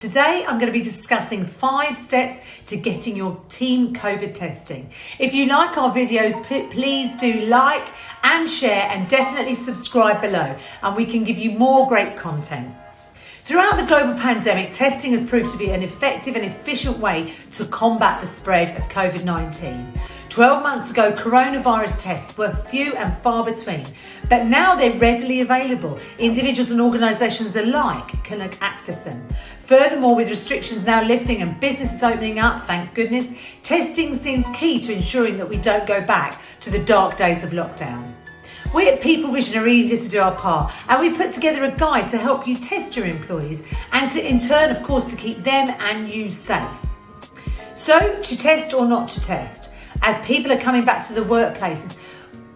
Today, I'm going to be discussing 5 steps to getting your team COVID testing. If you like our videos, please do like and share and definitely subscribe below, and we can give you more great content. Throughout the global pandemic, testing has proved to be an effective and efficient way to combat the spread of COVID-19. 12 months ago, coronavirus tests were few and far between, but now they're readily available. Individuals and organisations alike can access them. Furthermore, with restrictions now lifting and businesses opening up, thank goodness, testing seems key to ensuring that we don't go back to the dark days of lockdown. We at People Vision are eager to do our part, and we put together a guide to help you test your employees and to, in turn, of course, to keep them and you safe. So, to test or not to test? As people are coming back to the workplaces,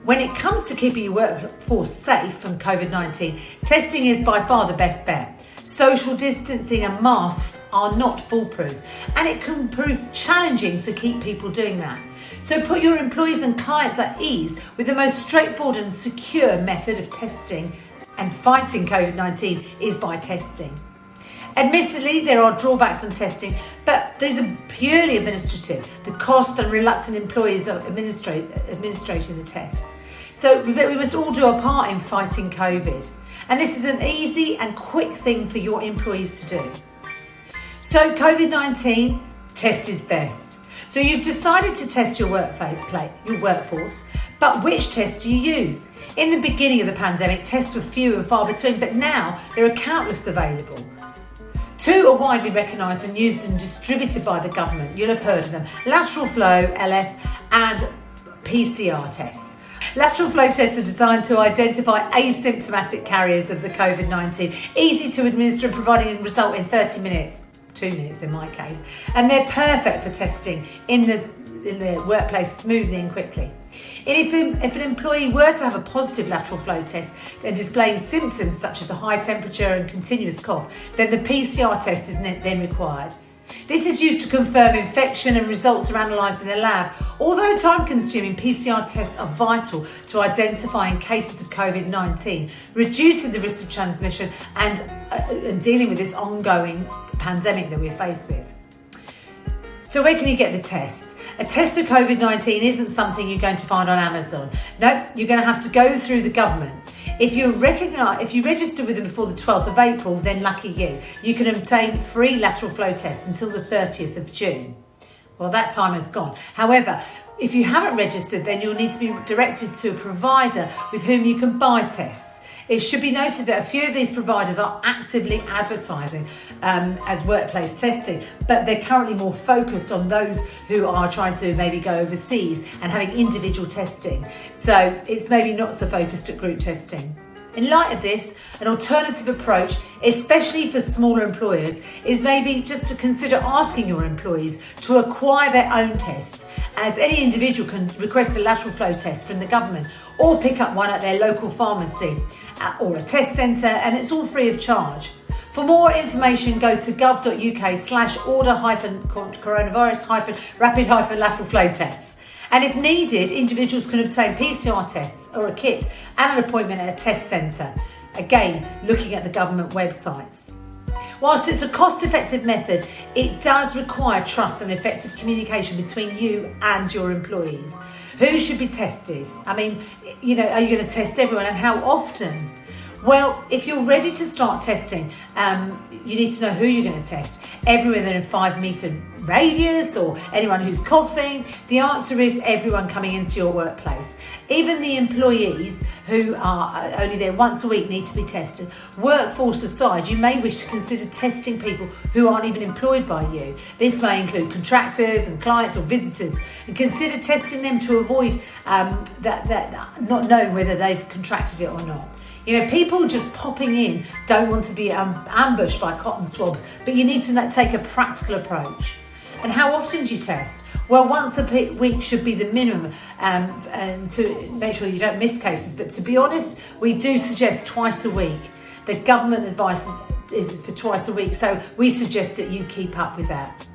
when it comes to keeping your workforce safe from COVID-19, testing is by far the best bet. Social distancing and masks are not foolproof, and it can prove challenging to keep people doing that. So put your employees and clients at ease with the most straightforward and secure method of testing and fighting COVID-19 is by testing. Admittedly, there are drawbacks on testing, but these are purely administrative. The cost and reluctant employees are administrating the tests. So we must all do our part in fighting COVID. And this is an easy and quick thing for your employees to do. So COVID-19, test is best. So you've decided to test your workforce, but which test do you use? In the beginning of the pandemic, tests were few and far between, but now there are countless available. 2 are widely recognised and used and distributed by the government. You'll have heard of them: lateral flow, LF, and PCR tests. Lateral flow tests are designed to identify asymptomatic carriers of the COVID-19, easy to administer, providing a result in 30 minutes, 2 minutes in my case, and they're perfect for testing in the workplace smoothly and quickly. And if an employee were to have a positive lateral flow test and displaying symptoms such as a high temperature and continuous cough, then the PCR test is then required. This is used to confirm infection, and results are analysed in a lab. Although time-consuming, PCR tests are vital to identifying cases of COVID-19, reducing the risk of transmission and dealing with this ongoing pandemic that we're faced with. So where can you get the tests? A test for COVID-19 isn't something you're going to find on Amazon. No, you're going to have to go through the government. If you register with them before the 12th of April, then lucky you. You can obtain free lateral flow tests until the 30th of June. Well, that time has gone. However, if you haven't registered, then you'll need to be directed to a provider with whom you can buy tests. It should be noted that a few of these providers are actively advertising as workplace testing, but they're currently more focused on those who are trying to maybe go overseas and having individual testing. So it's maybe not so focused at group testing. In light of this, an alternative approach, especially for smaller employers, is maybe just to consider asking your employees to acquire their own tests, as any individual can request a lateral flow test from the government or pick up one at their local pharmacy or a test centre, and it's all free of charge. For more information, go to gov.uk/order-coronavirus-rapid-lateral flow tests. And if needed, individuals can obtain PCR tests or a kit and an appointment at a test centre. Again, looking at the government websites. Whilst it's a cost-effective method, it does require trust and effective communication between you and your employees. Who should be tested? I mean, are you going to test everyone, and how often? Well, if you're ready to start testing, you need to know who you're going to test. Everyone within a 5-metre radius, or anyone who's coughing? The answer is everyone coming into your workplace. Even the employees who are only there once a week need to be tested. Workforce aside, you may wish to consider testing people who aren't even employed by you. This may include contractors and clients or visitors, and consider testing them to avoid that not knowing whether they've contracted it or not. People just popping in don't want to be ambushed by cotton swabs, but you need to take a practical approach. And how often do you test? Well, once a week should be the minimum, and to make sure you don't miss cases. But to be honest, we do suggest twice a week. The government advice, is, is for twice a week. So we suggest that you keep up with that.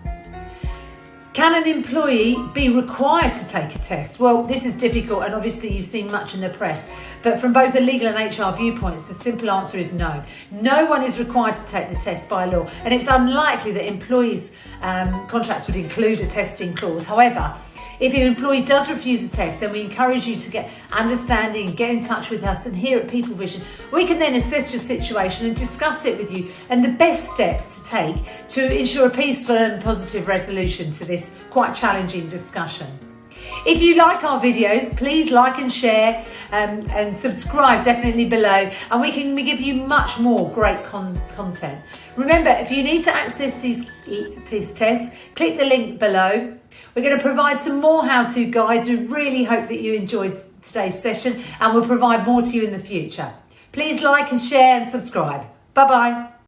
Can an employee be required to take a test? Well, this is difficult, and obviously you've seen much in the press, but from both a legal and HR viewpoints, the simple answer is no. No one is required to take the test by law, and it's unlikely that employees' contracts would include a testing clause. However, if your employee does refuse a test, then we encourage you to get understanding, get in touch with us, and here at People Vision, we can then assess your situation and discuss it with you and the best steps to take to ensure a peaceful and positive resolution to this quite challenging discussion. If you like our videos, please like and share and subscribe definitely below, and we can give you much more great content. Remember, if you need to access these tests, click the link below. We're going to provide some more how-to guides. We really hope that you enjoyed today's session, and we'll provide more to you in the future. Please like and share and subscribe. Bye-bye.